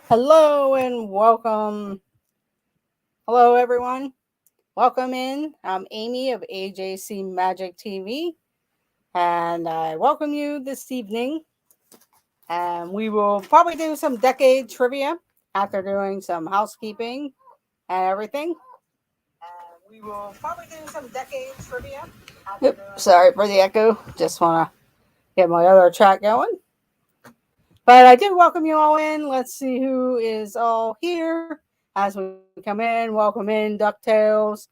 Hello and welcome. Hello, everyone. Welcome in. I'm Amy of AJC Magic TV, and I welcome you this evening. And we will probably do some decade trivia after doing some housekeeping and everything. We will probably do some decade trivia. Sorry for the echo. Just want to get my other chat going. But I do welcome you all in. Let's see who is all here as we come in. Welcome in, DuckTales,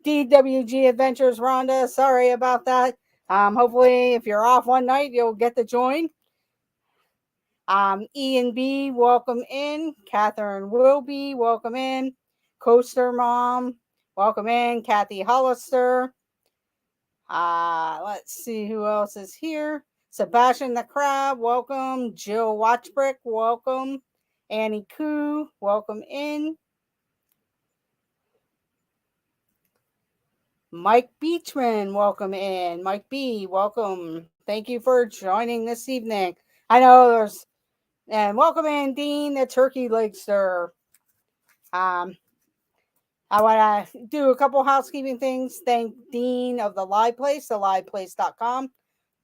DWG Adventures, Rhonda. Sorry about that. Hopefully, if you're off one night, you'll get to join. E and B, welcome in. Catherine Wilby, welcome in. Coaster Mom, welcome in. Kathy Hollister. Let's see who else is here. Sebastian the Crab, welcome. Jill Watchbrick, welcome. Annie Koo, welcome in. Mike Beachman, welcome in. Mike B, welcome. Thank you for joining this evening. I know and welcome in Dean the Turkey Legster. I want to do a couple housekeeping things. Thank Dean of the Live Place, theliveplace.com.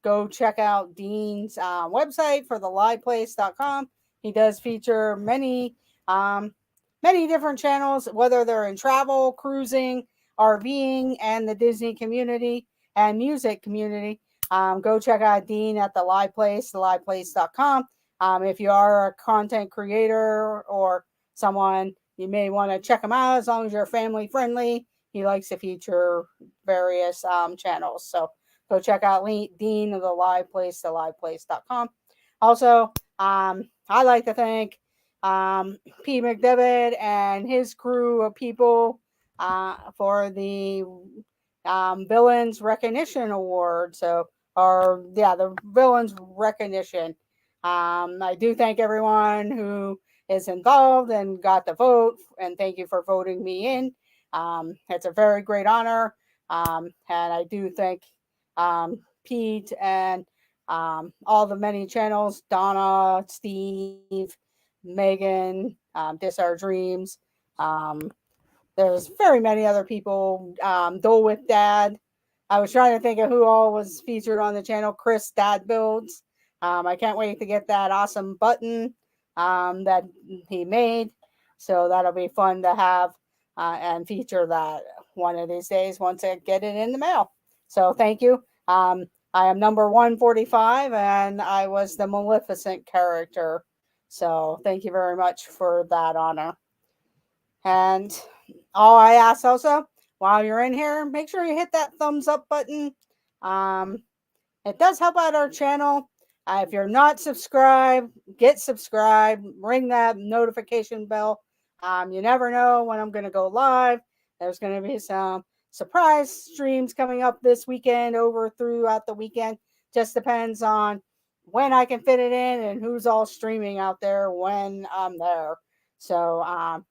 Go check out Dean's website for theliveplace.com. He does feature many different channels, whether they're in travel, cruising, RVing, and the Disney community and music community. Go check out Dean at the Live Place, theliveplace.com. If you are a content creator or someone, you may want to check him out as long as you're family friendly. He likes to feature various channels. So go check out Dean of the Live Place, theliveplace.com. Also, I like to thank P. McDevitt and his crew of people for the Villains Recognition Award. So, the Villains Recognition. I do thank everyone who is involved and got the vote, and thank you for voting me in. It's a very great honor, and I do thank Pete and all the many channels, Donna, Steve, Megan, This Our Dreams. Um, there's very many other people. Dole with Dad. I was trying to think of who all was featured on the channel. Chris Dad Builds. I can't wait to get that awesome button that he made. So that'll be fun to have and feature that one of these days once I get it in the mail. So thank you. I am number 145 and I was the Maleficent character. So thank you very much for that honor. And all I ask also, while you're in here, make sure you hit that thumbs up button. It does help out our channel. If you're not subscribed, get subscribed, ring that notification bell. You never know when I'm going to go live. There's going to be some surprise streams coming up this weekend, throughout the weekend. Just depends on when I can fit it in and who's all streaming out there when I'm there. So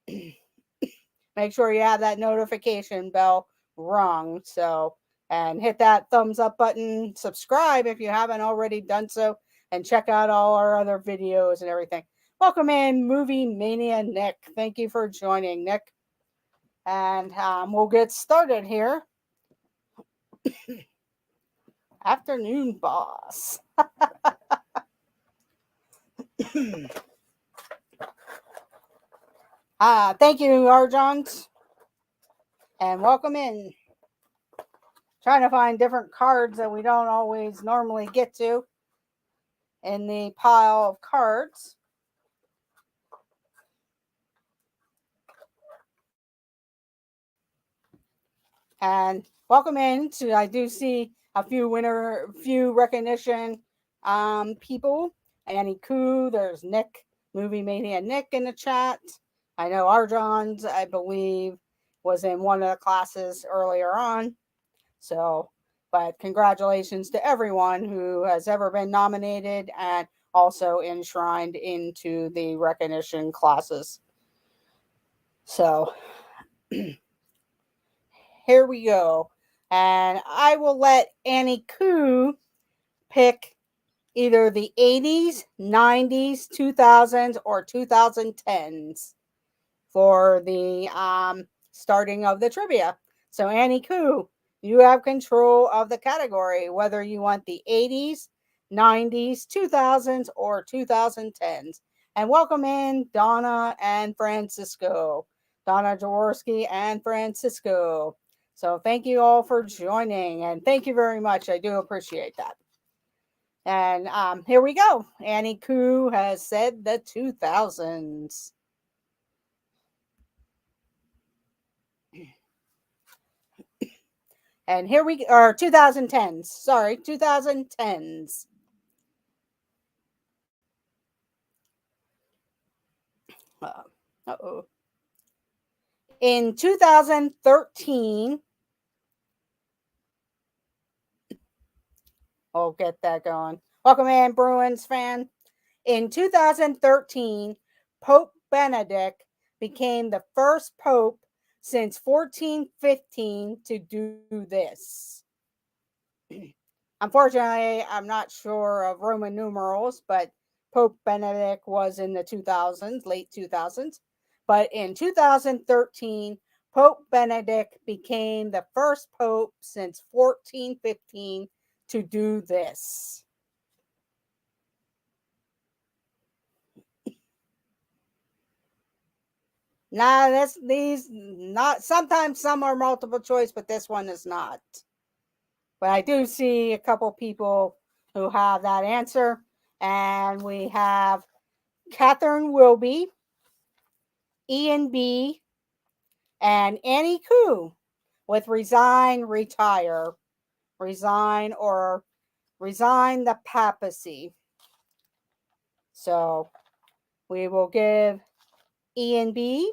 make sure you have that notification bell rung. And hit that thumbs up button, subscribe if you haven't already done so, and check out all our other videos and everything. Welcome in, Movie Mania Nick. Thank you for joining, Nick. And we'll get started here. Afternoon, boss. Thank you, Arjons. And welcome in. Trying to find different cards that we don't always normally get to in the pile of cards. And welcome in to, I do see a few recognition people. Annie Koo, there's Nick, Movie Mania Nick in the chat. I know Arjons, I believe, was in one of the classes earlier on. So, but congratulations to everyone who has ever been nominated and also enshrined into the recognition classes. So, here we go. And I will let Annie Koo pick either the 80s, 90s, 2000s, or 2010s for the starting of the trivia. So Annie Koo, you have control of the category, whether you want the 80s, 90s, 2000s, or 2010s. And welcome in Donna and Francisco. Donna Jaworski and Francisco. So thank you all for joining, and thank you very much. I do appreciate that. And here we go. Annie Koo has said the 2000s. And here we are, 2010s. Sorry, 2010s. Uh-oh. In 2013, oh, get that going. Welcome in, Bruins fan. In 2013, Pope Benedict became the first pope since 1415 to do this. Unfortunately, I'm not sure of Roman numerals, but Pope Benedict was in the 2000s, late 2000s. But in 2013, Pope Benedict became the first pope since 1415 to do this. Nah, these not, sometimes some are multiple choice, but this one is not. But I do see a couple people who have that answer. And we have Catherine Wilby, Ian B., and Annie Koo with resign, retire, resign, or resign the papacy. So we will give Ian B.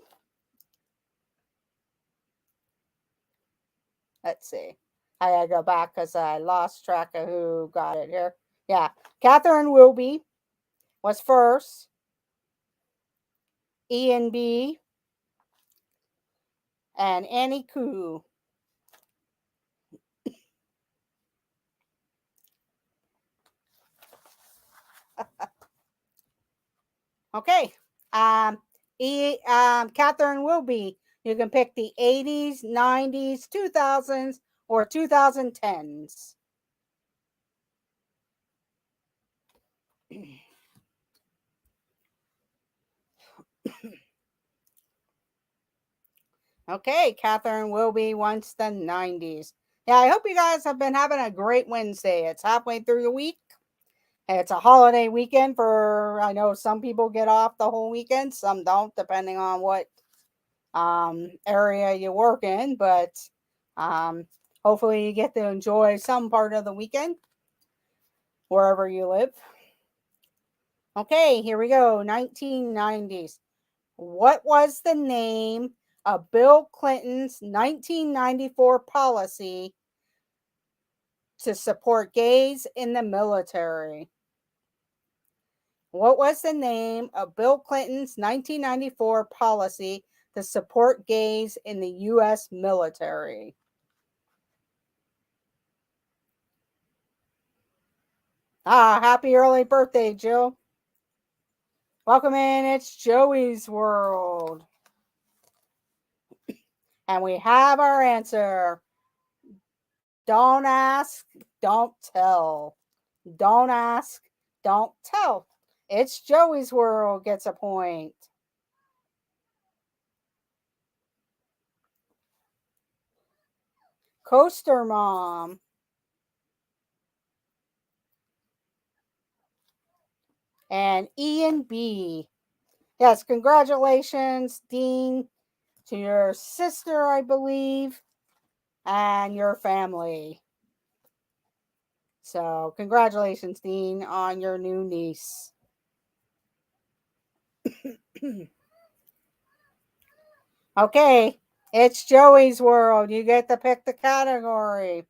Let's see. I gotta go back because I lost track of who got it here. Yeah, Catherine Wilby was first. Ian B. and Annie Koo. Okay. Catherine Wilby. You can pick the 80s, 90s, 2000s, or 2010s. Okay, Catherine Wilby wants the 90s. Yeah, I hope you guys have been having a great Wednesday. It's halfway through the week. It's a holiday weekend for, I know some people get off the whole weekend, some don't, depending on what area you work in. But hopefully you get to enjoy some part of the weekend wherever you live. Okay, here we go. 1990s. What was the name of Bill Clinton's 1994 policy to support gays in the military? What was the name of Bill Clinton's 1994 policy to support gays in the U.S. military? Happy early birthday, Jill. Welcome in. It's Joey's World. And we have our answer. Don't ask, don't tell. Don't ask, don't tell. It's Joey's World gets a point. Coaster Mom. And Ian B. Yes, congratulations, Dean, to your sister, I believe, and your family. So, congratulations, Dean, on your new niece. Okay, it's Joey's World. You get to pick the category.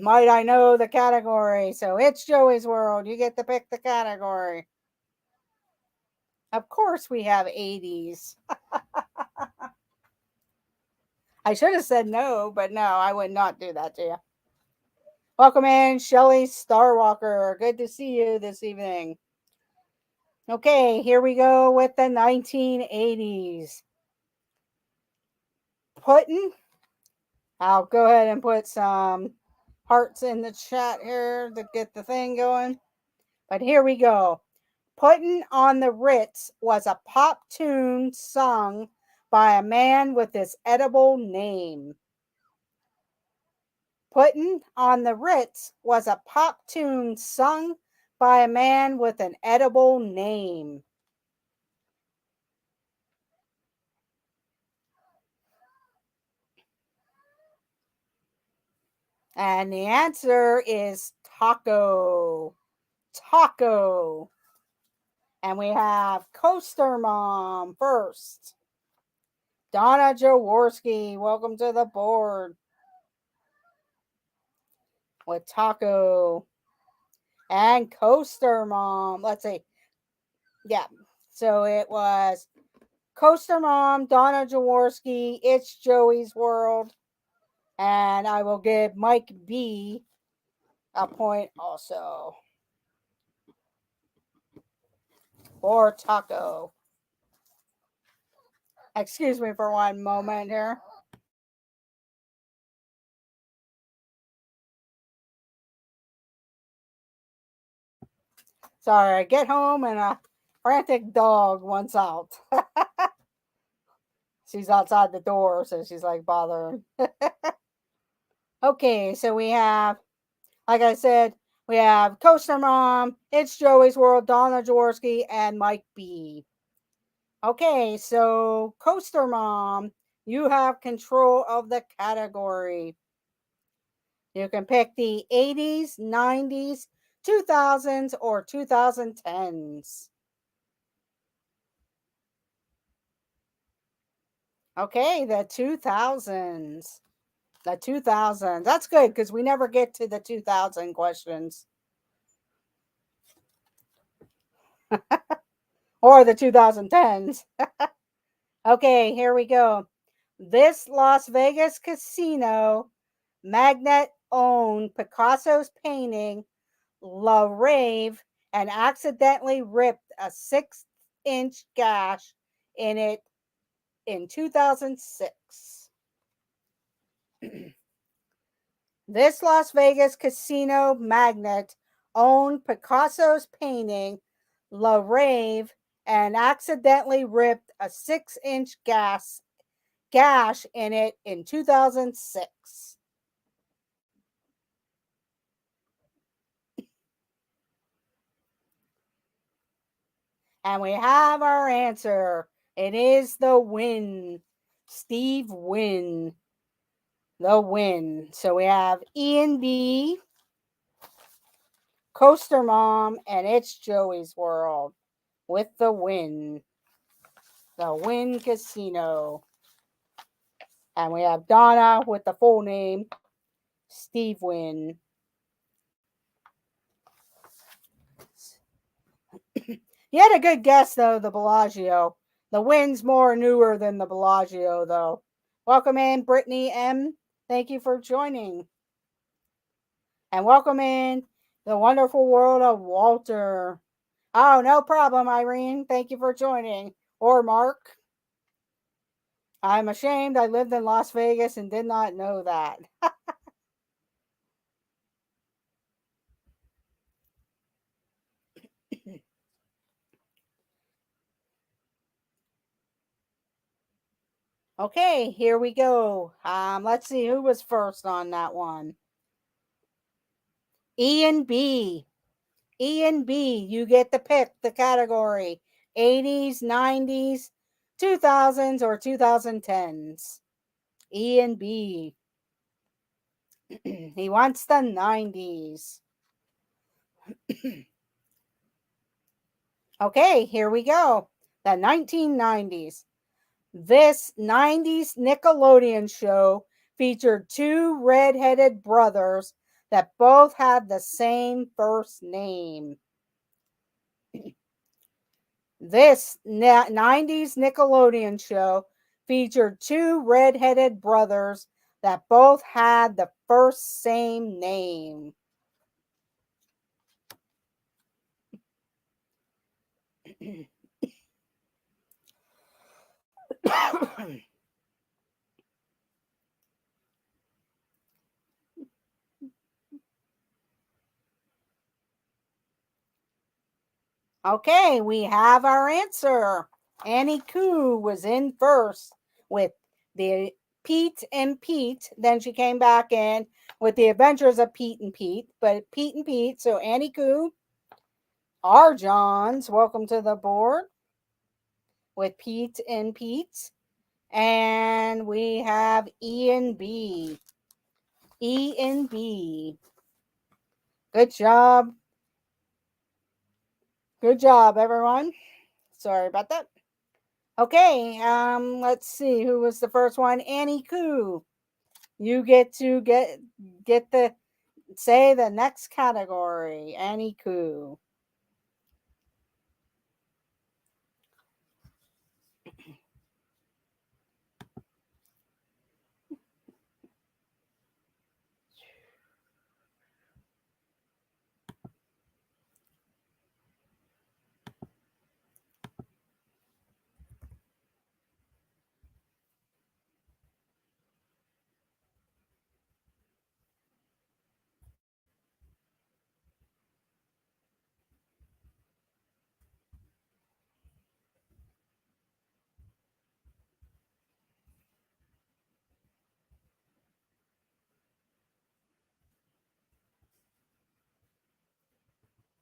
Might I know the category? So it's Joey's World. You get to pick the category. Of course, we have 80s. I should have said no, but no, I would not do that to you. Welcome in, Shelly Starwalker. Good to see you this evening. Okay, here we go with the 1980s. I'll go ahead and put some hearts in the chat here to get the thing going. But here we go. Puttin' on the Ritz was a pop tune sung by a man with this edible name. Puttin' on the Ritz was a pop tune sung by a man with an edible name. And the answer is taco. Taco. And we have Coaster Mom first. Donna Jaworski, welcome to the board. With taco. And Coaster Mom. Let's see. Yeah. So it was Coaster Mom, Donna Jaworski, It's Joey's World. And I will give Mike B a point also. For taco. Excuse me for one moment here. Sorry, I get home and a frantic dog wants out. She's outside the door, so she's like bothering. Okay, so we have, like I said, we have Coaster Mom, It's Joey's World, Donna Jaworski, and Mike B. Okay, so Coaster Mom, you have control of the category. You can pick the 80s, 90s, 2000s, or 2010s. Okay, the 2000s. The 2000s. That's good because we never get to the 2000 questions. Or the 2010s. Okay, here we go. This Las Vegas casino magnate owned Picasso's painting La Rave and accidentally ripped a 6-inch gash in it in 2006. This Las Vegas casino magnate owned Picasso's painting La Rave and accidentally ripped a 6-inch gash in it in 2006. And we have our answer. It is the Wynn. Steve Wynn. The Wynn. So we have Ian B, Coaster Mom, and It's Joey's World with the Wynn. The Wynn Casino. And we have Donna with the full name, Steve Wynn. You had a good guess, though, the Bellagio. The Wynn's more newer than the Bellagio, though. Welcome in, Brittany M. Thank you for joining. And welcome in the wonderful world of Walter. Oh, no problem, Irene. Thank you for joining. Or Mark. I'm ashamed I lived in Las Vegas and did not know that. Okay, here we go. Let's see who was first on that one. Ian B. Ian B, you get to pick the category. 80s, 90s, 2000s, or 2010s. Ian B. He wants the 90s. Okay, here we go. The 1990s. This 90s Nickelodeon show featured two red-headed brothers that both had the same first name. This 90s Nickelodeon show featured two red-headed brothers that both had the first same name. Okay, we have our answer. Annie Koo was in first with the Pete and Pete. Then she came back in with the Adventures of Pete and Pete. But Pete and Pete, so Annie Koo. R. Johns, welcome to the board with Pete and Pete. And we have Ian B. Ian B. Good job. Good job, everyone. Sorry about that. Okay, let's see who was the first one. Annie Koo. You get to get the say the next category. Annie Koo.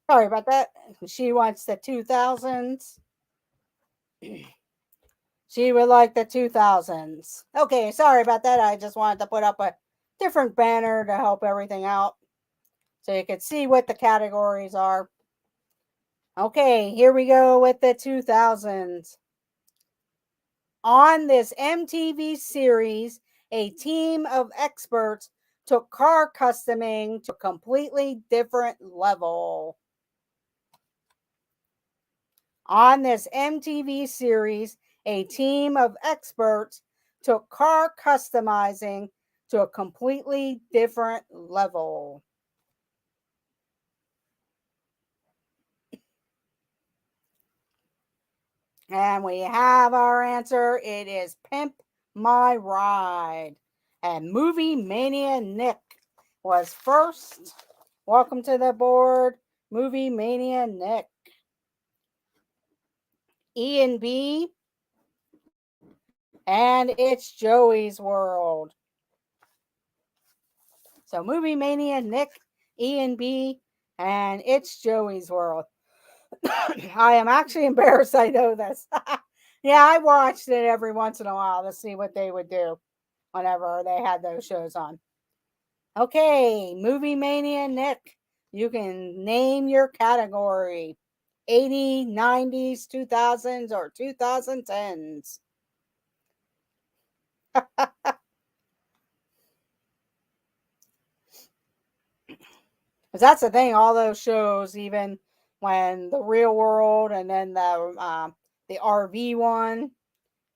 Sorry about that. She wants the 2000s. She would like the 2000s. Okay, sorry about that. I just wanted to put up a different banner to help everything out so you could see what the categories are. Okay, here we go with the 2000s. On this MTV series, a team of experts took car customing to a completely different level. On this MTV series, a team of experts took car customizing to a completely different level. And we have our answer. It is Pimp My Ride. And Movie Mania Nick was first. Welcome to the board, Movie Mania Nick. Ian B. And it's Joey's World. So Movie Mania Nick, Ian B. And it's Joey's World. I am actually embarrassed I know this. Yeah, I watched it every once in a while to see what they would do whenever they had those shows on. Okay, Movie Mania Nick, you can name your category. 80s, 90s, 2000s, or 2010s. Because that's the thing, all those shows, even when the Real World and then the RV one,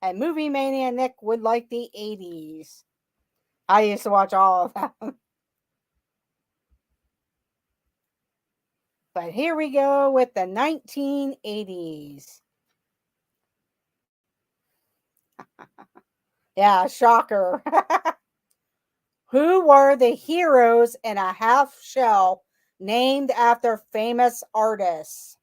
and Movie Mania Nick would like the 80s. I used to watch all of them. But here we go with the 1980s. Yeah, shocker. Who were the heroes in a half shell named after famous artists?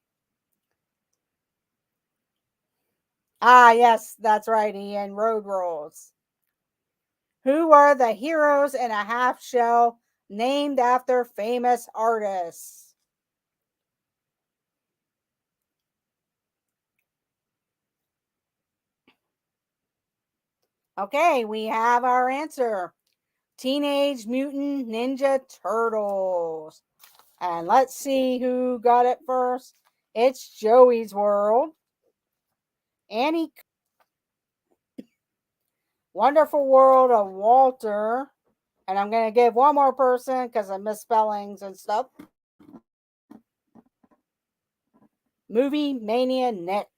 Ah, yes, that's right, Ian. Road Rules. Who were the heroes in a half shell named after famous artists? Okay, we have our answer. Teenage Mutant Ninja Turtles. And let's see who got it first. It's Joey's World. Annie. Wonderful World of Walter. And I'm going to give one more person because of misspellings and stuff. Movie Mania Nick.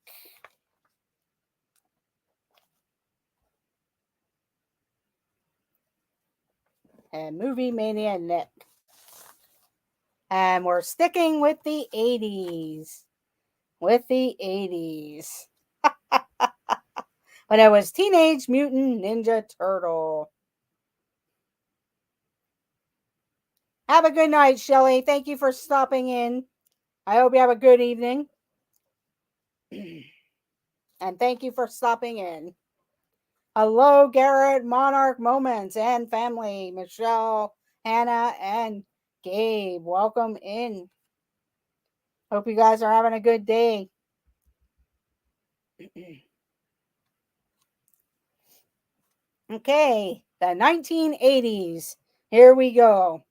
and Movie Mania Nick. And we're sticking with the 80s. With the 80s. When it was Teenage Mutant Ninja Turtle. Have a good night, Shelley. Thank you for stopping in. I hope you have a good evening. And thank you for stopping in. Hello, Garrett, Monarch Moments, and family. Michelle, Hannah, and Gabe. Welcome in. Hope you guys are having a good day. Okay, the 1980s. Here we go.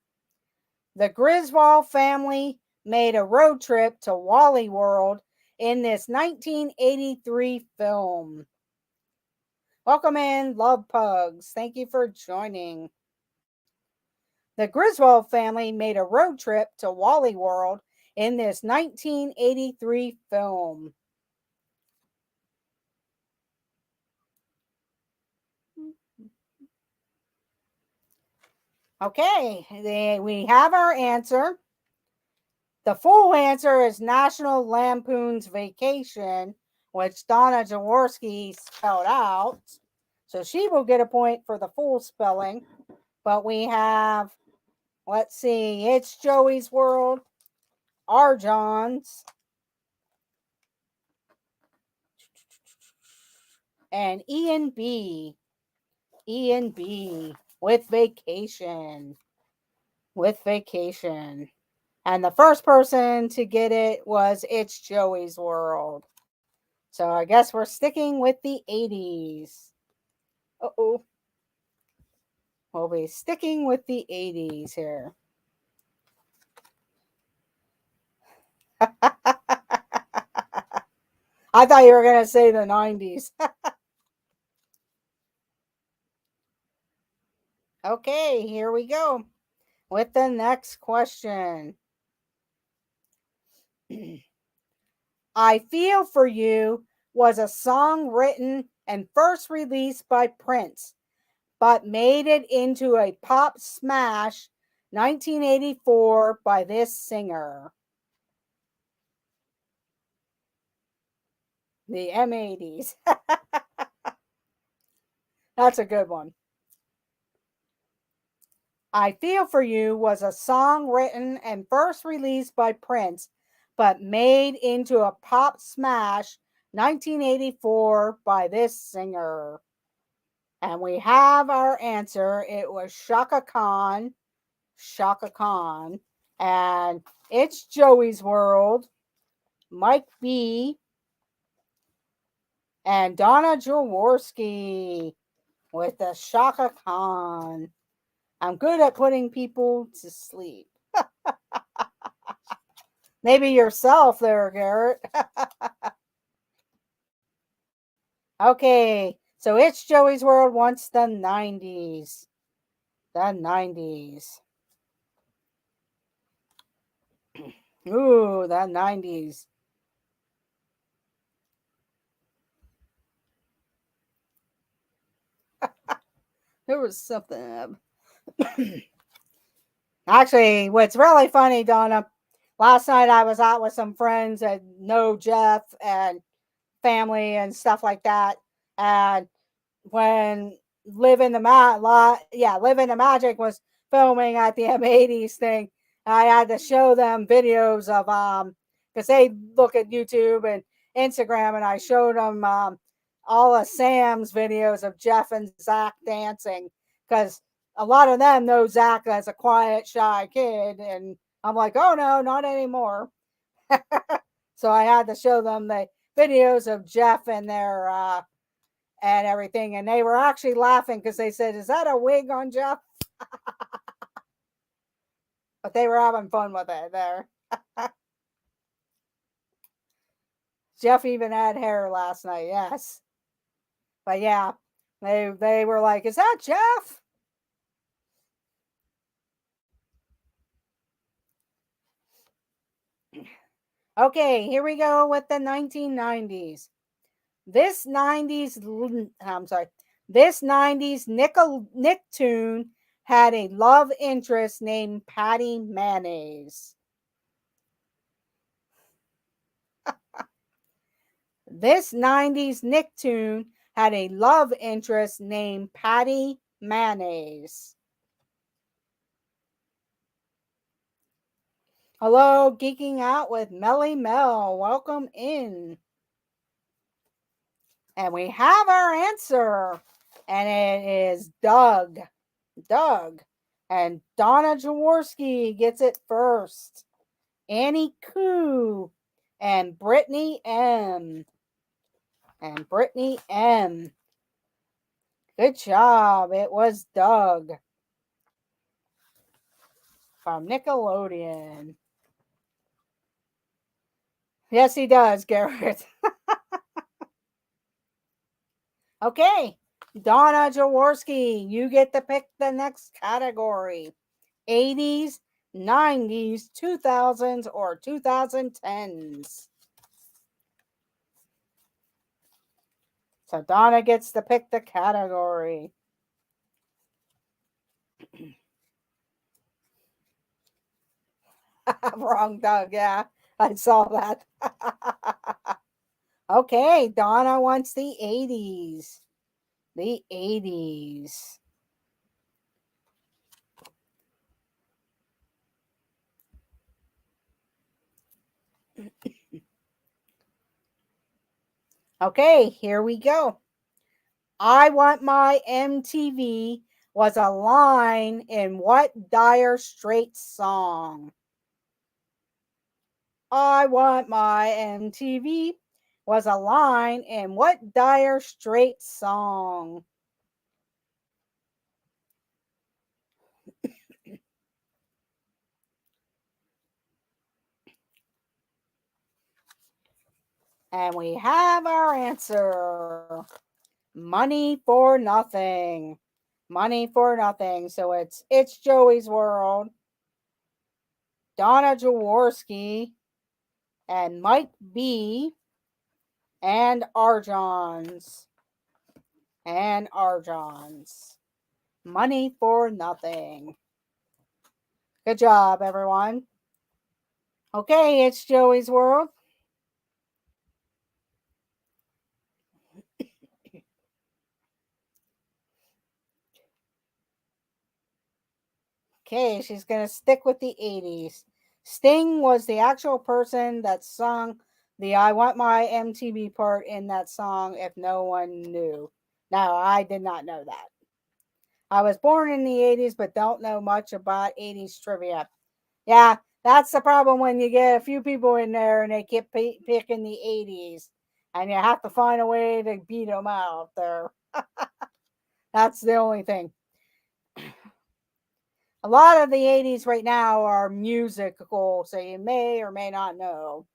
The Griswold family made a road trip to Wally World in this 1983 film. Welcome in, Love Pugs. Thank you for joining. The Griswold family made a road trip to Wally World in this 1983 film. Okay, we have our answer. The full answer is National Lampoon's Vacation, which Donna Jaworski spelled out. So she will get a point for the full spelling. But we have, let's see, It's Joey's World, Our John's, and Ian B. Ian B. with Vacation. With Vacation. And the first person to get it was It's Joey's World. So I guess we're sticking with the 80s. Uh-oh. We'll be sticking with the 80s here. I thought you were going to say the 90s. Okay, here we go with the next question. I Feel For You was a song written and first released by Prince, but made it into a pop smash 1984 by this singer. The M80s. That's a good one. I Feel For You was a song written and first released by Prince, but made into a pop smash 1984 by this singer. And we have our answer. It was Shaka Khan. Shaka Khan. And It's Joey's World, Mike B, and Donna Jaworski with the Shaka Khan. I'm good at putting people to sleep. Maybe yourself there, Garrett. Okay, so It's Joey's World wants the 90s. The 90s. Ooh, the 90s. There was something. Actually, what's really funny, Donna, last night I was out with some friends that know Jeff and family and stuff like that. And when Live in the Magic was filming at the M80s thing, I had to show them videos of because they look at YouTube and Instagram, and I showed them all of Sam's videos of Jeff and Zach dancing, because a lot of them know Zach as a quiet, shy kid, and I'm like, oh no, not anymore. So I had to show them the videos of Jeff and their and everything, and they were actually laughing because they said, "Is that a wig on Jeff?" But they were having fun with it there. Jeff even had hair last night, yes. But yeah, they were like, "Is that Jeff?" Okay, here we go with the 1990s. This 90s Nicktoon had a love interest named Patty Mayonnaise? This 90s Nicktoon had a love interest named Patty Mayonnaise. Hello, Geeking Out with Melly Mel. Welcome in. And we have our answer. And it is Doug. Doug. And Donna Jaworski gets it first. Annie Koo. And Brittany M. And Brittany M. Good job. It was Doug. From Nickelodeon. Yes, he does, Garrett. Okay. Donna Jaworski, you get to pick the next category. 80s, 90s, 2000s, or 2010s. So Donna gets to pick the category. Wrong, Doug. Yeah, I saw that. Okay, Donna wants the 80s. The 80s. Okay, here we go. I Want My MTV was a line in what Dire Straits song? I Want My MTV was a line in what Dire Straits song? And we have our answer. Money for Nothing. Money for Nothing. So it's Joey's World, Donna Jaworski, and Mike B, and Arjons. And Arjons. Money for Nothing. Good job, everyone. Okay, it's Joey's World. Okay, she's going to stick with the 80s. Sting was the actual person that sung the I Want My MTV part in that song, if no one knew. No, I did not know that. I was born in the 80s, but don't know much about 80s trivia. Yeah, that's the problem when you get a few people in there and they keep picking the 80s. And you have to find a way to beat them out there. That's the only thing. A lot of the 80s right now are musical, so you may or may not know.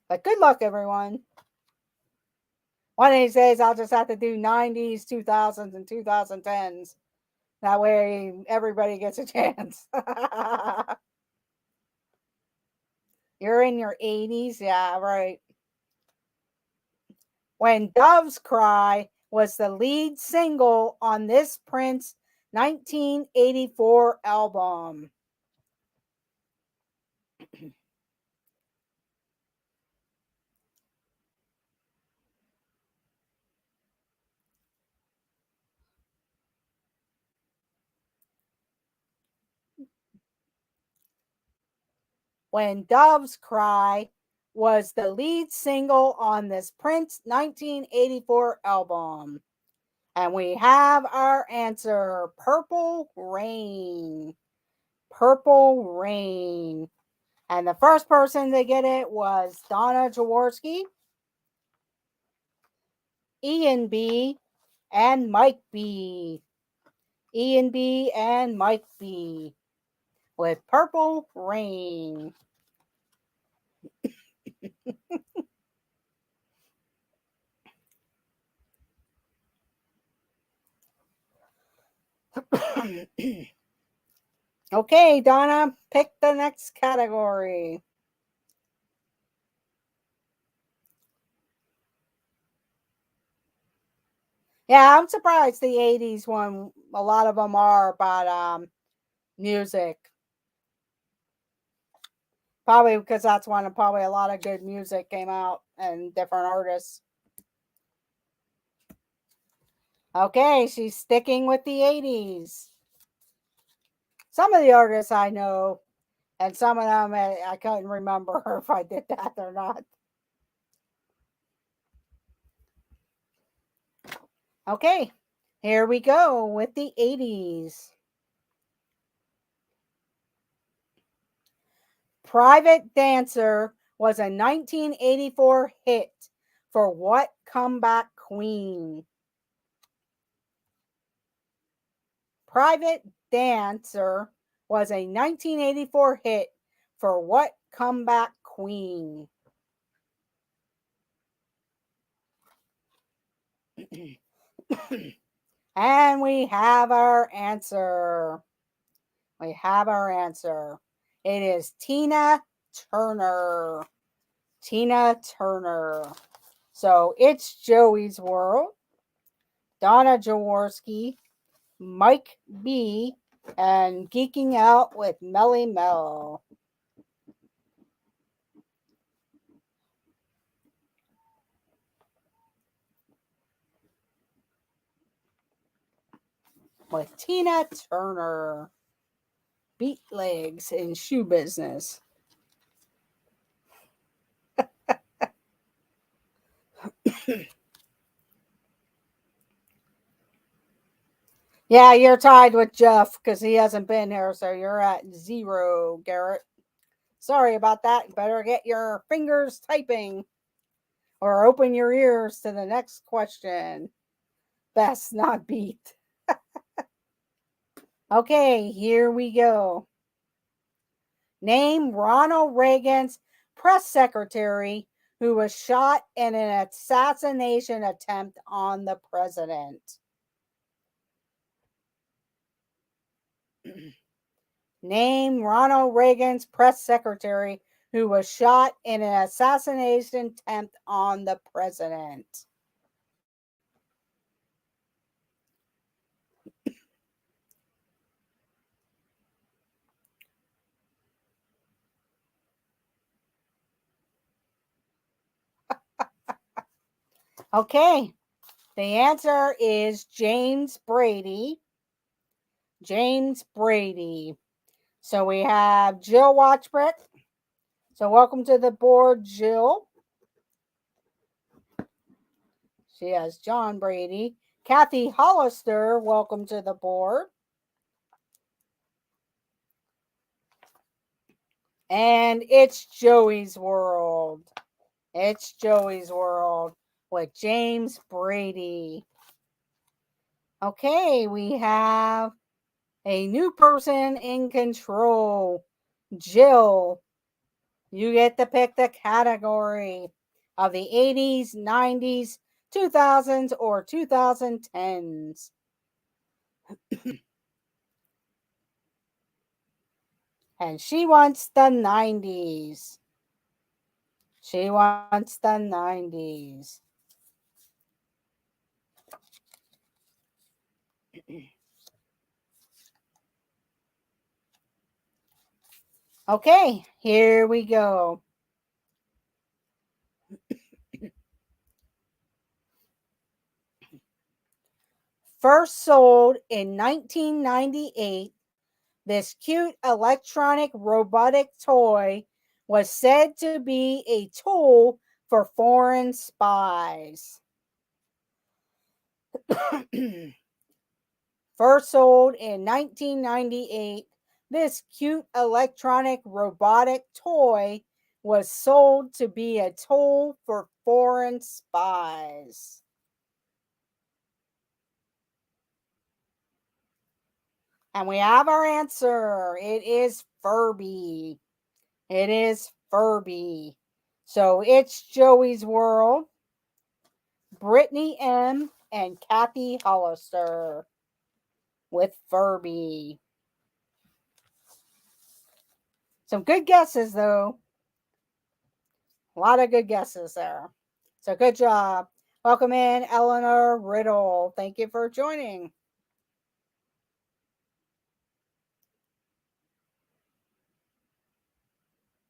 But good luck, everyone. One of these days, I'll just have to do 90s, 2000s, and 2010s. That way, everybody gets a chance. You're in your 80s? Yeah, right. When Doves Cry was the lead single on this Prince 1984 album. When Doves Cry was the lead single on this Prince 1984 album. And we have our answer, Purple Rain. Purple Rain. And the first person to get it was Donna Jaworski, Ian B, and Mike B. Ian B and Mike B with Purple Rain. Okay, Donna, pick the next category. Yeah, I'm surprised the 80s one, a lot of them are about music. Probably because that's when probably a lot of good music came out and different artists. Okay, she's sticking with the 80s. Some of the artists I know, and some of them I couldn't remember if I did that or not. Okay, here we go with the 80s. Private Dancer was a 1984 hit for what comeback queen? Private Dancer was a 1984 hit for what comeback queen? And we have our answer. We have our answer. It is Tina Turner. Tina Turner. So it's Joey's World, Donna Jaworski, Mike B, and Geeking Out with Melly Mel. With Tina Turner. Beat legs in shoe business. Yeah, you're tied with Jeff because he hasn't been here, so you're at 0, Garrett. Sorry about that. Better get your fingers typing or open your ears to the next question. Best not beat. Okay, here we go. Name Ronald Reagan's press secretary who was shot in an assassination attempt on the president. Name Ronald Reagan's press secretary who was shot in an assassination attempt on the president. Okay, the answer is James Brady. James Brady. So we have Jill Watchbrick. So welcome to the board, Jill. She has John Brady. Kathy Hollister, welcome to the board. And it's Joey's World. It's Joey's World with James Brady. Okay, we have a new person in control. Jill, you get to pick the category of the 80s, 90s, 2000s, or 2010s. And she wants the 90s. She wants the 90s. Okay, here we go. First sold in 1998, this cute electronic robotic toy was said to be a tool for foreign spies. First sold in 1998, this cute electronic robotic toy was sold to be a tool for foreign spies. And we have our answer. It is Furby. It is Furby. So it's Joey's World, Brittany M, and Kathy Hollister with Furby. Some good guesses, though. A lot of good guesses there. So good job. Welcome in, Eleanor Riddle. Thank you for joining.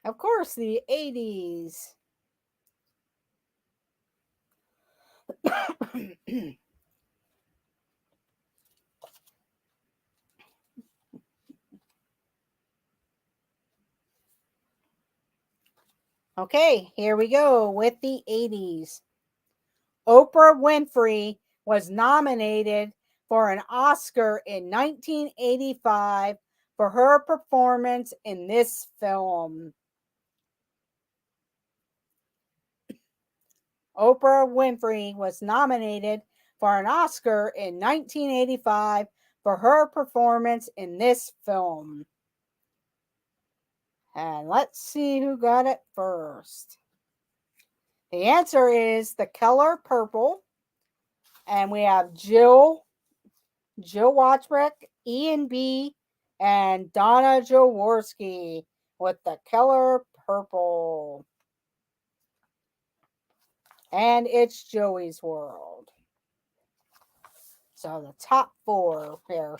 Of course, the 80s. Okay, here we go with the 80s. Oprah Winfrey was nominated for an Oscar in 1985 for her performance in this film. Oprah Winfrey was nominated for an Oscar in 1985 for her performance in this film. And let's see who got it first. The answer is The Color Purple. And we have Jill Watchbrick, Ian B., and Donna Jaworski with The Color Purple. And it's Joey's World. So the top 4 here.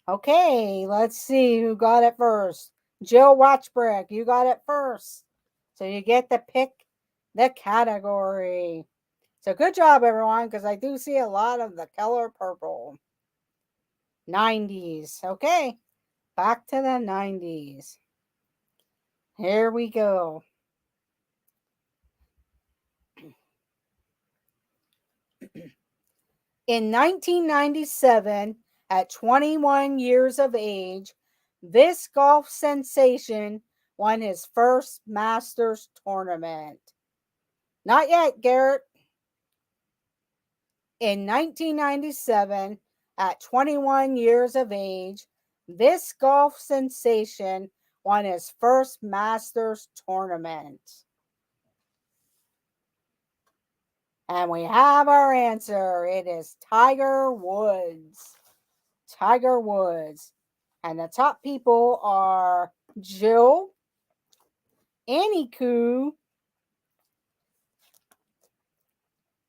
Okay, let's see who got it first. Jill Watchbrick, you got it first. So you get to pick the category. So good job, everyone, because I do see a lot of The Color Purple. 90s. Okay, back to the 90s. Here we go. In 1997, at 21 years of age, this golf sensation won his first Masters tournament. Not yet, Garrett. In 1997, at 21 years of age, this golf sensation won his first Masters tournament. And we have our answer. It is Tiger Woods. Tiger Woods. And the top people are Jill, Annie Koo,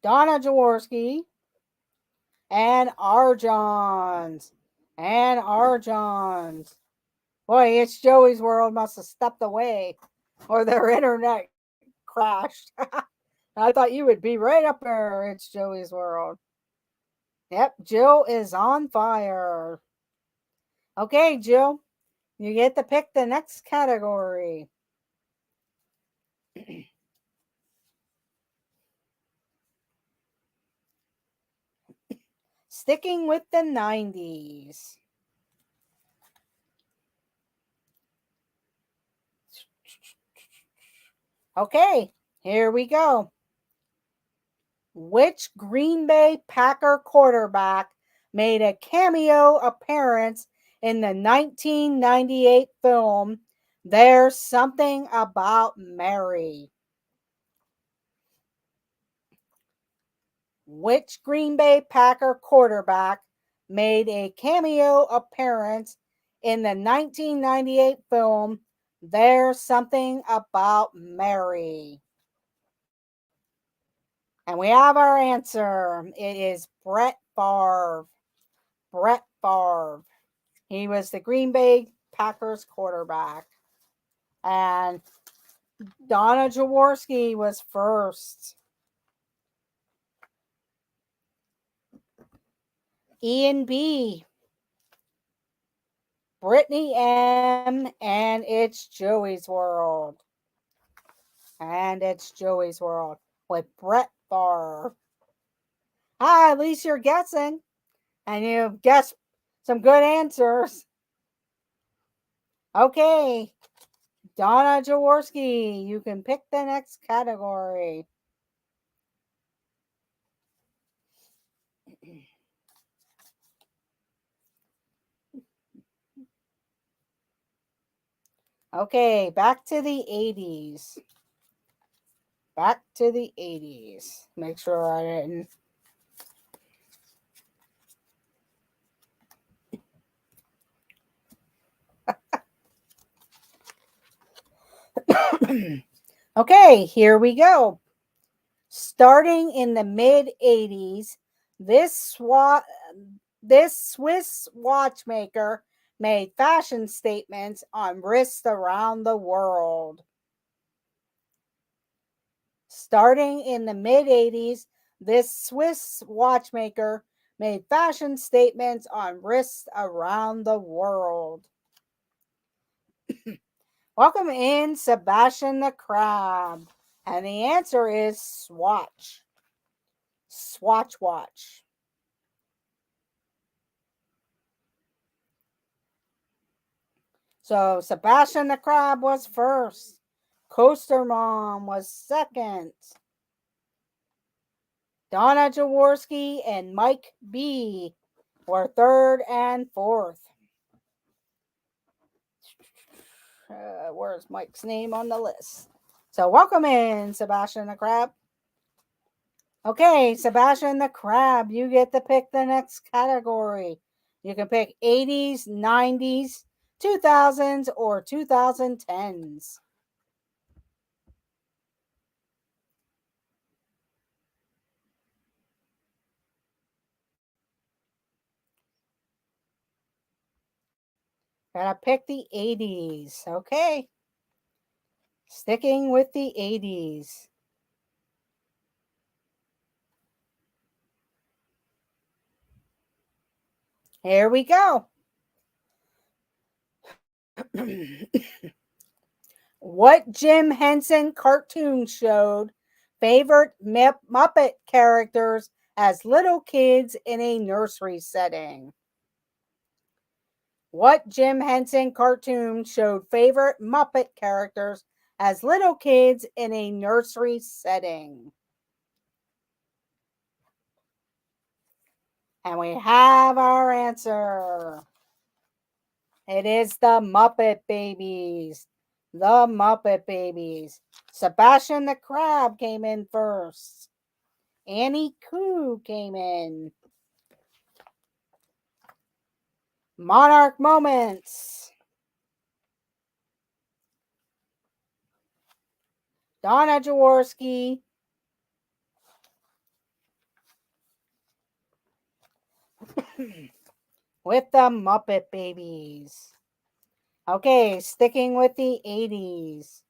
Donna Jaworski, and Arjons. And Arjons. Boy, it's Joey's World must have stepped away or their internet crashed. I thought you would be right up there. It's Joey's World. Yep, Jill is on fire. Okay, Jill, you get to pick the next category. Sticking with the 90s. Okay, here we go. Which Green Bay Packer quarterback made a cameo appearance in the 1998 film There's Something About Mary? Which Green Bay Packer quarterback made a cameo appearance in the 1998 film There's Something About Mary? And we have our answer. It is Brett Favre. Brett Favre. He was the Green Bay Packers quarterback. And Donna Jaworski was first. Ian B., Brittany M., and it's Joey's World. And it's Joey's World with Brett Favre. At least you're guessing. And you've guessed some good answers. Okay. Donna Jaworski, you can pick the next category. Okay, back to the 80s. Back to the 80s. Make sure I didn't. Okay, here we go. Starting in the mid-80s, this Swiss watchmaker made fashion statements on wrists around the world. Starting in the mid-80s, this Swiss watchmaker made fashion statements on wrists around the world. Welcome in, Sebastian the Crab. And the answer is Swatch. Swatch watch. So Sebastian the Crab was first. Coaster Mom was second. Donna Jaworski and Mike B were third and fourth. Where's Mike's name on the list? So welcome in, Sebastian the Crab. Okay, Sebastian the Crab, you get to pick the next category. You can pick 80s, 90s, 2000s, or 2010s. Gotta pick the 80s. Okay. Sticking with the 80s. Here we go. What Jim Henson cartoon showed favorite Muppet characters as little kids in a nursery setting? What Jim Henson cartoon showed favorite Muppet characters as little kids in a nursery setting? And we have our answer. It is the Muppet Babies. The Muppet Babies. Sebastian the Crab came in first. Annie Koo came in. Monarch Moments. Donna Jaworski. With the Muppet Babies. Okay, sticking with the 80s.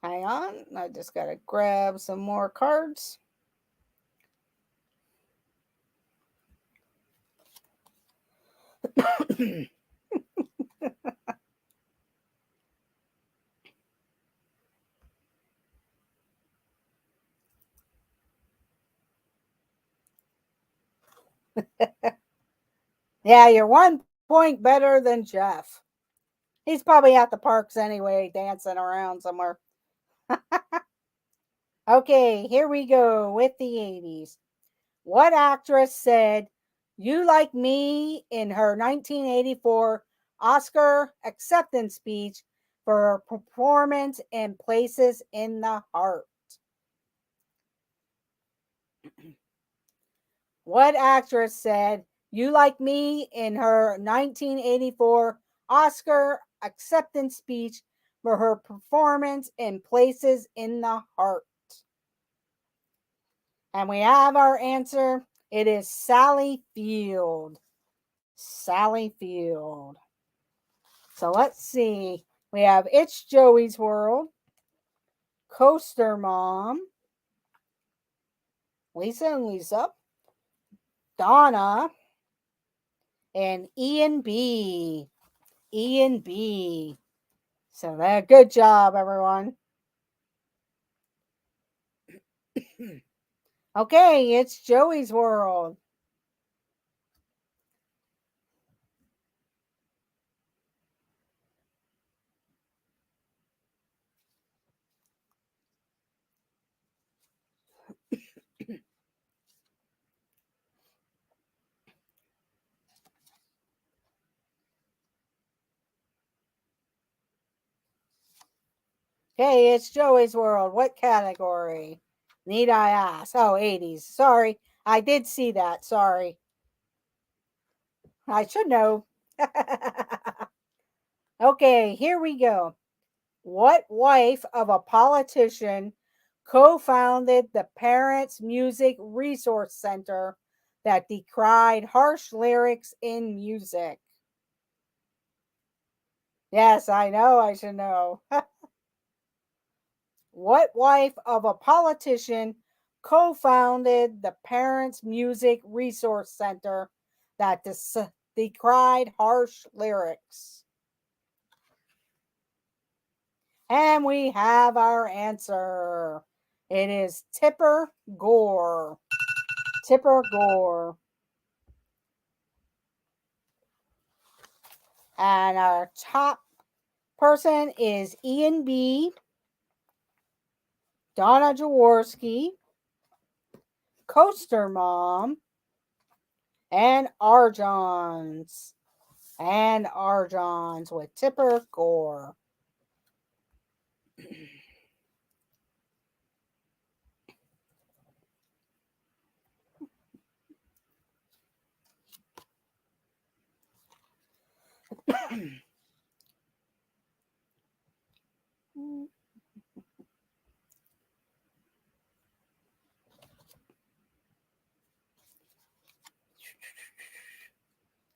Hang on, I just gotta grab some more cards. Yeah, you're 1 point better than Jeff. He's probably at the parks anyway, dancing around somewhere. Okay, here we go with the 80s. What actress said, "You like me" in her 1984 Oscar acceptance speech for her performance in Places in the Heart? What actress said, "You like me" in her 1984 Oscar acceptance speech for her performance in Places in the Heart? And we have our answer. It is Sally Field. Sally Field. So let's see. We have It's Joey's World, Coaster Mom, Lisa and Lisa, Donna, and Ian B. Ian B. So that good job, everyone. Okay, it's Joey's World. Okay, it's Joey's World. What category? Need I ask? Oh, 80s. Sorry. I did see that. Sorry. I should know. Okay, here we go. What wife of a politician co-founded the Parents Music Resource Center that decried harsh lyrics in music? Yes, I know, I should know. What wife of a politician co-founded the Parents Music Resource Center that decried harsh lyrics? And we have our answer. It is Tipper Gore. Tipper Gore. And our top person is Ian B., Donna Jaworski, Coaster Mom, and Arjons. And Arjons with Tipper Gore.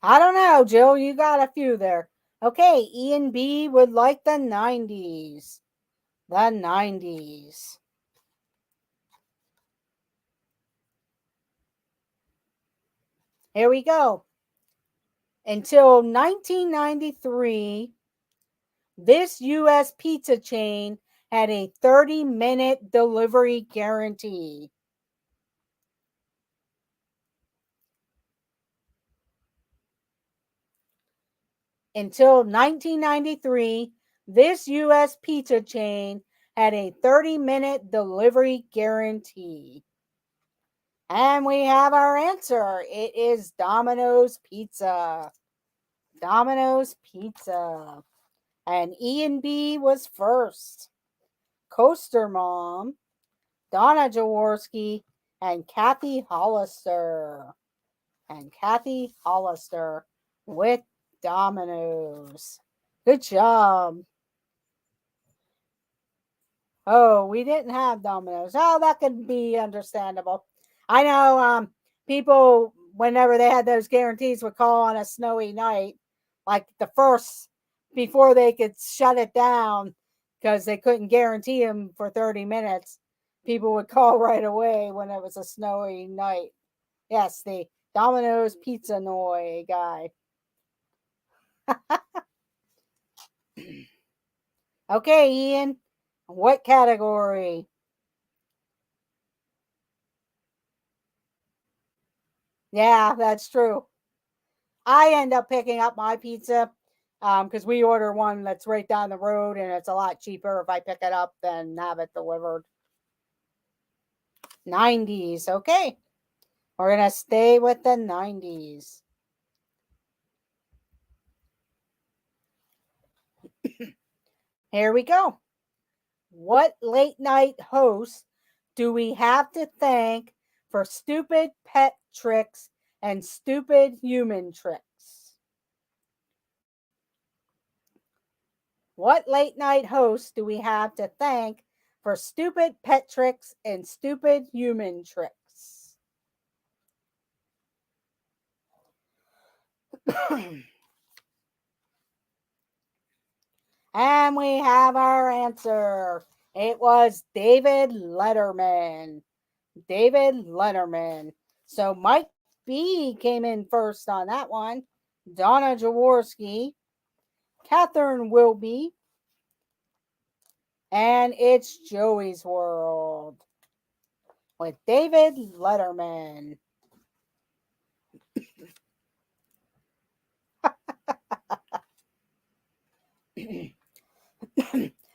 I don't know, Jill. You got a few there. Okay, Ian B. would like the 90s. The 90s. Here we go. Until 1993, this U.S. pizza chain had a 30-minute delivery guarantee. Until 1993, this U.S. pizza chain had a 30-minute delivery guarantee. And we have our answer. It is Domino's Pizza. Domino's Pizza. And Ian B. was first. Coaster Mom, Donna Jaworski, and Kathy Hollister. And Kathy Hollister with Domino's. Good job. Oh, we didn't have Domino's. Oh, that could be understandable. I know people, whenever they had those guarantees, would call on a snowy night, like the first, before they could shut it down because they couldn't guarantee them for 30 minutes. People would call right away when it was a snowy night. Yes, the Domino's Pizza Noi guy. Okay, Ian, what category? Yeah, that's true. I end up picking up my pizza because we order one that's right down the road and it's a lot cheaper if I pick it up than have it delivered. 90s. Okay. We're going to stay with the 90s. Here we go. What late night host do we have to thank for stupid pet tricks and stupid human tricks? What late night host do we have to thank for stupid pet tricks and stupid human tricks? And we have our answer. It was David Letterman. David Letterman. So Mike B came in first on that one. Donna Jaworski, Catherine Wilby, and it's Joey's World with David Letterman.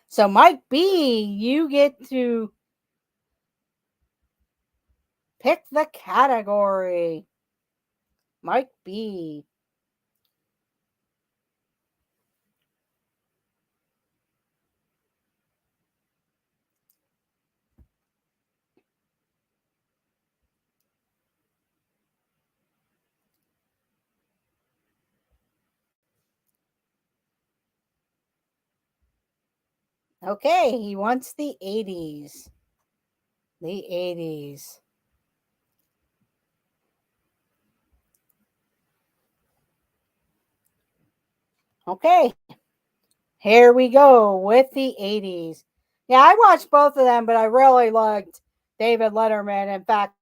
So Mike B, you get to pick the category. Mike B. Okay, he wants the 80s. The 80s. Okay, here we go with the 80s. Yeah, I watched both of them, but I really liked David Letterman. In fact,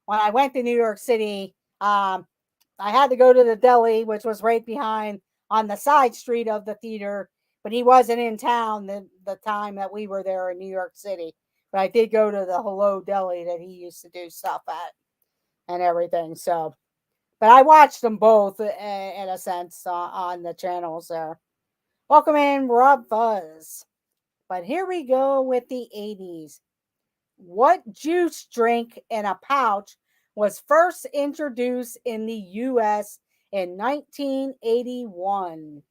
when I went to New York City, I had to go to the deli, which was right behind on the side street of the theater, but he wasn't in town the time that we were there in New York City. But I did go to the Hello Deli that he used to do stuff at and everything. So, but I watched them both in a sense on the channels there. Welcome in, Rob Fuzz. But here we go with the 80s. What juice drink in a pouch was first introduced in the U.S. in 1981?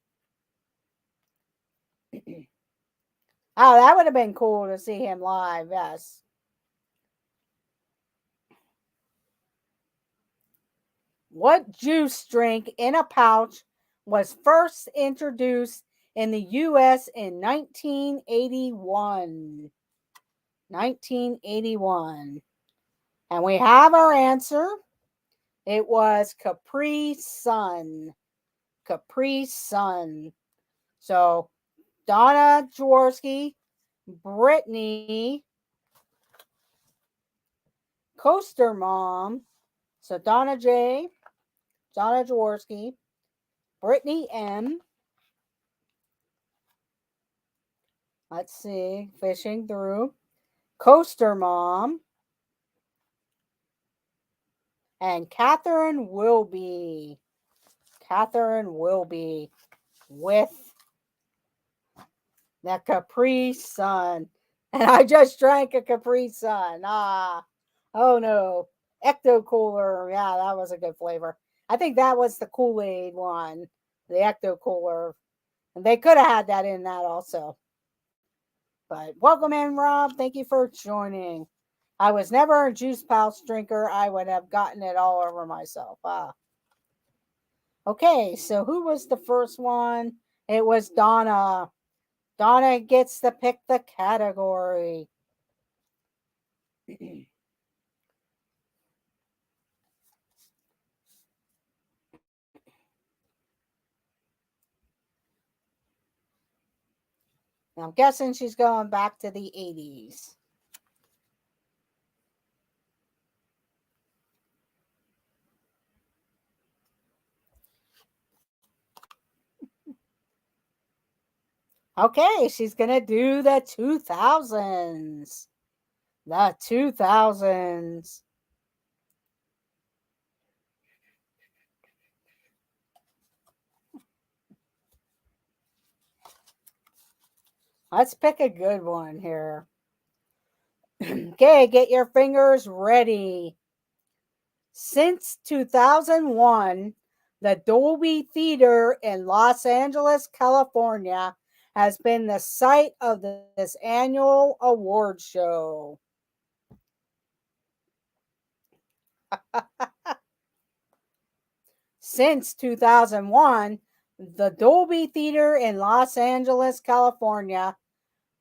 Oh, that would have been cool to see him live, yes. What juice drink in a pouch was first introduced in the U.S. in 1981? 1981. And we have our answer. It was Capri Sun. Capri Sun. So Donna Jaworski, Brittany, Coaster Mom. So Donna J, Donna Jaworski, Brittany M. Let's see, fishing through. Coaster Mom. And Catherine Wilby. Catherine Wilby with the Capri Sun. And I just drank a Capri Sun. Oh no. Ecto Cooler. Yeah, that was a good flavor. I think that was the Kool-Aid one. The Ecto Cooler. And they could have had that in that also. But welcome in, Rob. Thank you for joining. I was never a juice pouch drinker. I would have gotten it all over myself. Okay, so who was the first one? It was Donna. Donna gets to pick the category. I'm guessing she's going back to the 80s. Okay, she's going to do the 2000s. The 2000s. Let's pick a good one here. Okay, get your fingers ready. Since 2001, the Dolby Theater in Los Angeles, California, has been the site of this annual award show. Since 2001, the Dolby Theater in Los Angeles, California,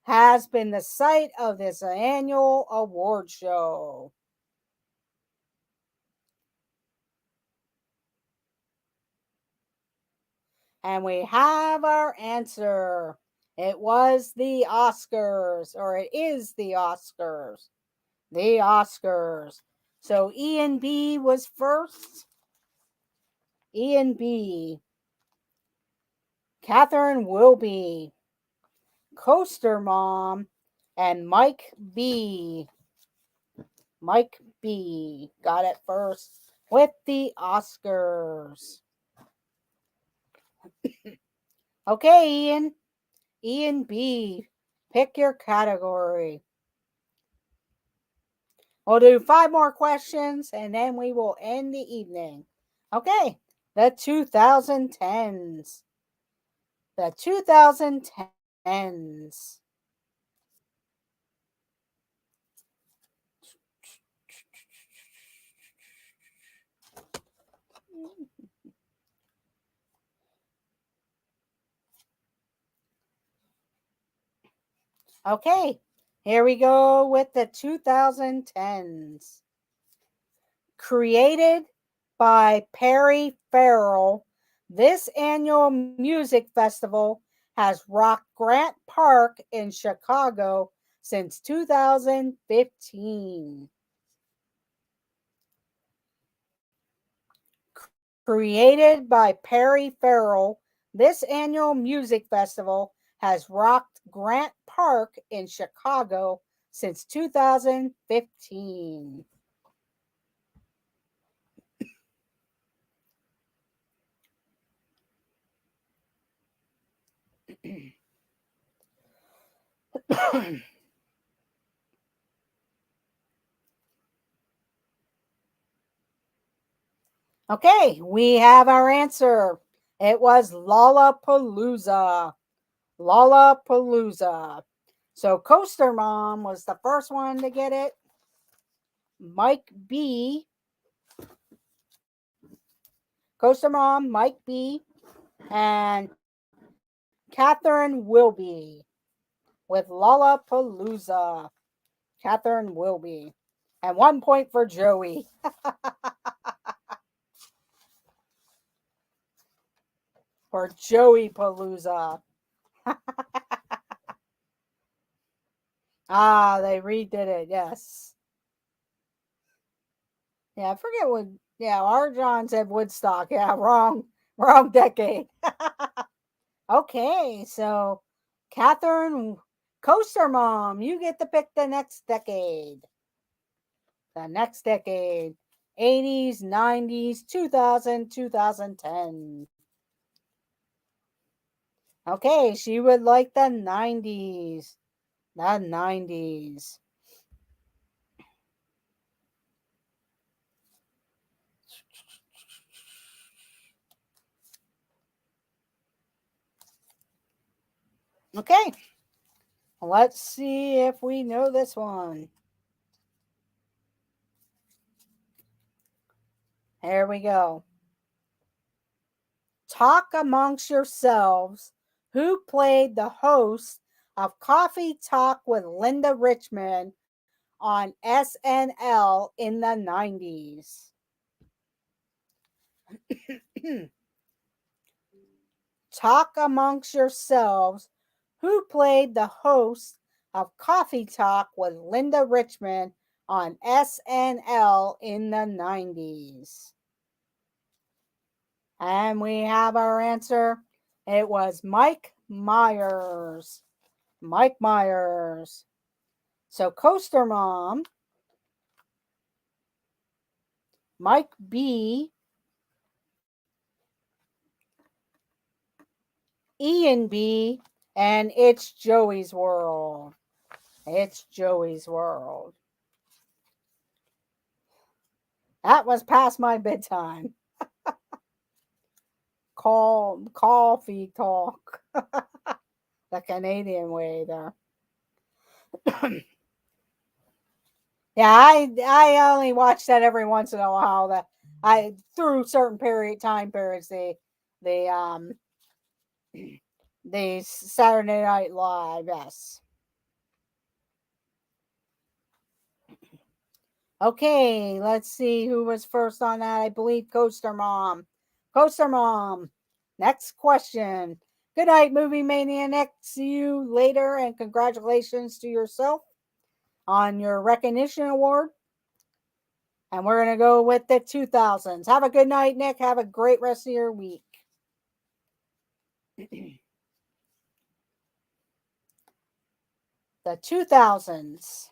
has been the site of this annual award show. And we have our answer. It was the Oscars, or it is the Oscars. The Oscars. So E and B was first. E and B. Catherine Wilby, Coaster Mom, and Mike B. Mike B. Got it first with the Oscars. Okay, Ian. E and B. Pick your category. We'll do 5 more questions and then we will end the evening. Okay, the 2010s. The 2010s. Okay, Here we go with the 2010s. Created by Perry Farrell, this annual music festival has rocked Grant Park in Chicago since 2015. Created by Perry Farrell, this annual music festival has rocked Grant Park in Chicago since 2015. Okay, we have our answer. It was Lollapalooza. Lollapalooza. So Coaster Mom was the first one to get it. Mike B. Coaster Mom, Mike B. And Catherine Wilby with Lollapalooza. Catherine Wilby. And 1 point for Joey. For Joey Palooza. They redid it, yes. Yeah, I forget what. Yeah, our John said Woodstock. Yeah, wrong decade. Okay, so Catherine Coaster Mom, you get to pick the next decade. The next decade. 80s, 90s, 2000, 2010. Okay, she would like the 90s. The 90s. Okay, let's see if we know this one. Here we go. Talk amongst yourselves who played the host of Coffee Talk with Linda Richmond on SNL in the 90s. Talk amongst yourselves who played the host of Coffee Talk with Linda Richmond on SNL in the 90s. And we have our answer. It was Mike Myers. Mike Myers. So Coaster Mom, Mike B, Ian B, and it's Joey's World. It's Joey's World. That was past my bedtime. Coffee talk. The Canadian way there. Yeah, I only watch that every once in a while. That I through certain time periods the the Saturday Night Live, yes. Okay, let's see who was first on that. I believe Coaster Mom. Coaster Mom. Next question. Good night, Movie Maniac. See you later, and congratulations to yourself on your recognition award. And we're going to go with the 2000s. Have a good night, Nick. Have a great rest of your week. The 2000s.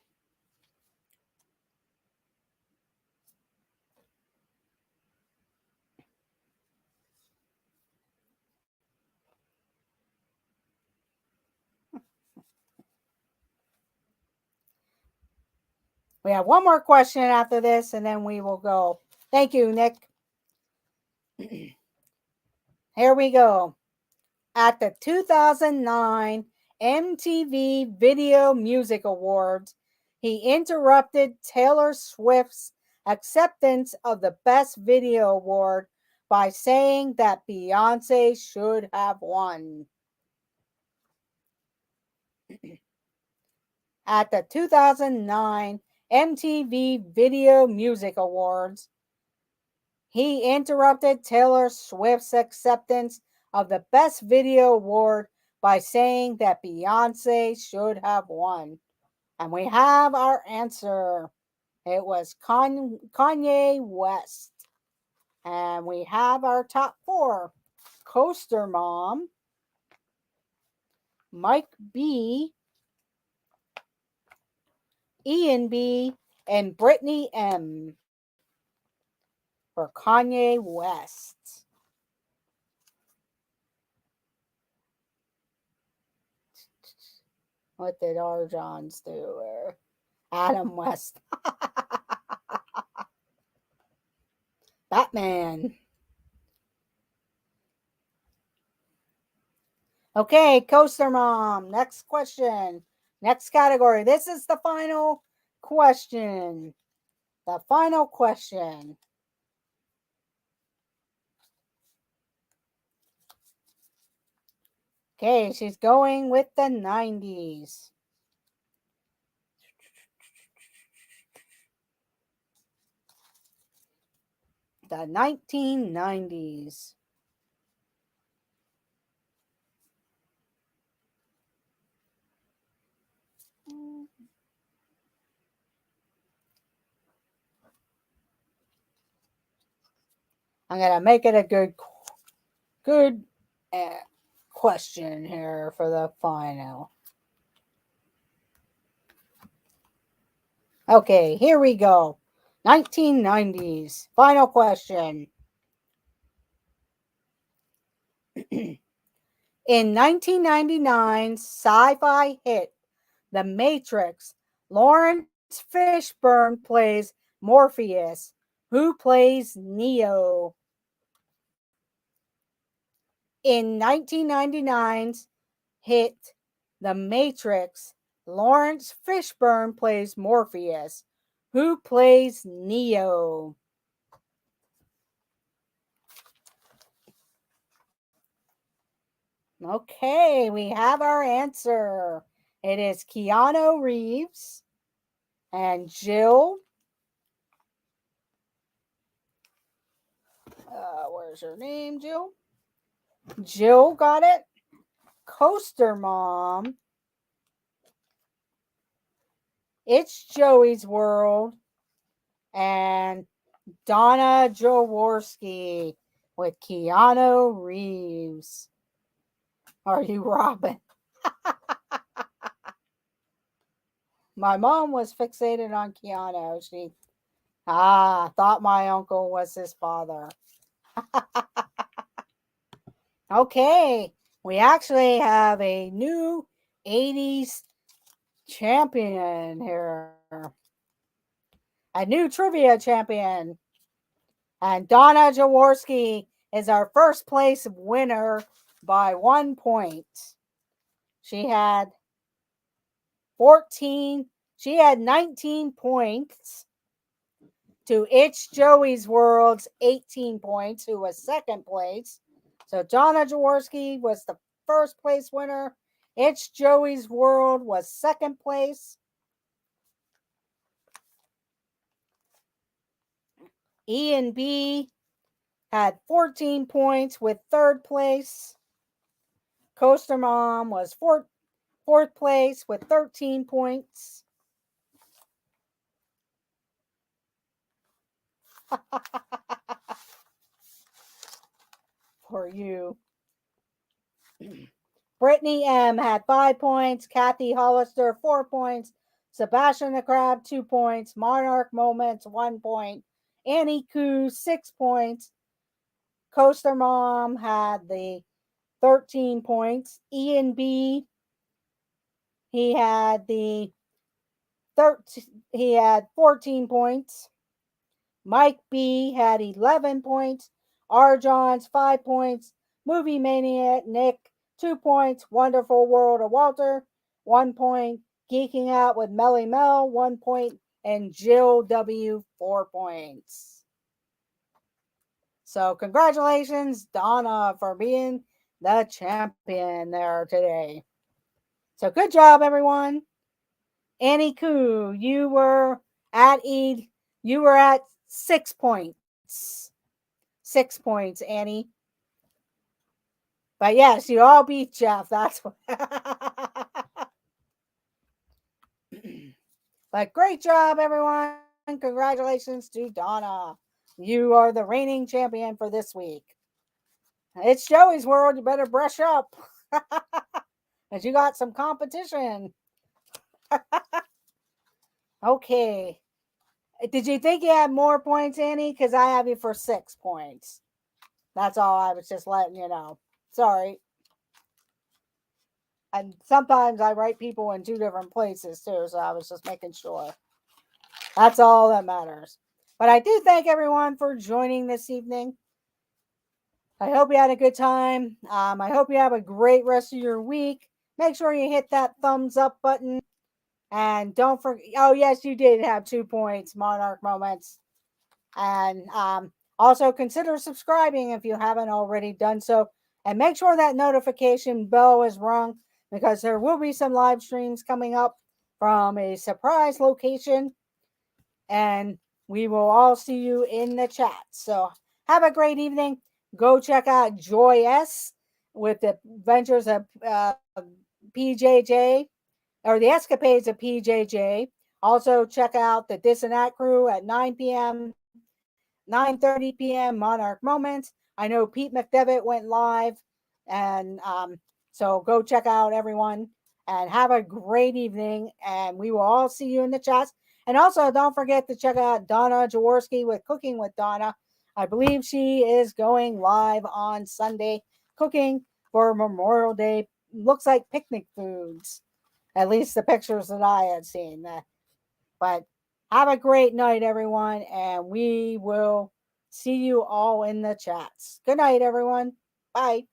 We have one more question after this, and then we will go. Thank you, Nick. Here we go. At the 2009 MTV Video Music Awards, he interrupted Taylor Swift's acceptance of the Best Video Award by saying that Beyonce should have won. at the 2009 MTV Video Music Awards. He interrupted Taylor Swift's acceptance of the Best Video Award by saying that Beyonce should have won. And we have our answer. It was Kanye West. And we have our top four. Coaster Mom, Mike B, Ian B, and Brittany M for Kanye West. What did our Johns do? Adam West. Batman. Okay, Coaster Mom. Next question. Next category. This is the final question. The final question. Okay, she's going with the 90s. The 1990s. I'm going to make it a good question here for the final. Okay, here we go. 1990s. Final question. In 1999's sci-fi hit, The Matrix, Lawrence Fishburne plays Morpheus. Who plays Neo? In 1999's hit, The Matrix, Lawrence Fishburne plays Morpheus. Who plays Neo? Okay, we have our answer. It is Keanu Reeves and Jill. Where's her name, Jill? Jill got it. Coaster Mom. It's Joey's World. And Donna Jaworski with Keanu Reeves. Are you Robin? My mom was fixated on Keanu. She thought my uncle was his father. Okay, we actually have a new 80s champion here. A new trivia champion. And Donna Jaworski is our first place winner by 1 point. She had 19 points to It's Joey's World's 18 points, who was second place. So Donna Jaworski was the first place winner. It's Joey's World was second place. Ian B had 14 points with third place. Coaster Mom was fourth place with 13 points. For you. Brittany M had 5 points. Kathy Hollister, 4 points. Sebastian the Crab, 2 points. Monarch Moments, 1 point. Annie Koo, 6 points. Coaster Mom had the 13 points. Ian B, he had 14 points. Mike B had 11 points. R. Johns, 5 points. Movie Maniac Nick, 2 points. Wonderful World of Walter, 1 point. Geeking Out with Melly Mel, 1 point. And Jill W, 4 points. So congratulations, Donna, for being the champion there today. So good job, everyone. Annie Koo, you were at 6 points. 6 points, Annie. But yes, you all beat Jeff. That's what. But great job, everyone. Congratulations to Donna. You are the reigning champion for this week. It's Joey's world. You better brush up. Because you got some competition. Okay. Did you think you had more points, Annie? Because I have you for 6 points. That's all. I was just letting you know. Sorry. And sometimes I write people in 2 different places too, so I was just making sure. That's all that matters. But I do thank everyone for joining this evening. I hope you had a good time. I hope you have a great rest of your week. Make sure you hit that thumbs up button. And don't forget, oh, yes, you did have 2 points, Monarch Moments. And also consider subscribing if you haven't already done so. And make sure that notification bell is rung because there will be some live streams coming up from a surprise location. And we will all see you in the chat. So have a great evening. Go check out Joy S with the adventures of PJJ or the escapades of PJJ. Also check out the Dis and That crew at 9 p.m., 9:30 p.m. Monarch Moments. I know Pete McDevitt went live, and so go check out everyone and have a great evening. And we will all see you in the chats. And also, don't forget to check out Donna Jaworski with Cooking with Donna. I believe she is going live on Sunday, cooking for Memorial Day. Looks like picnic foods, at least the pictures that I had seen. But have a great night, everyone, and we will see you all in the chats. Good night, everyone. Bye.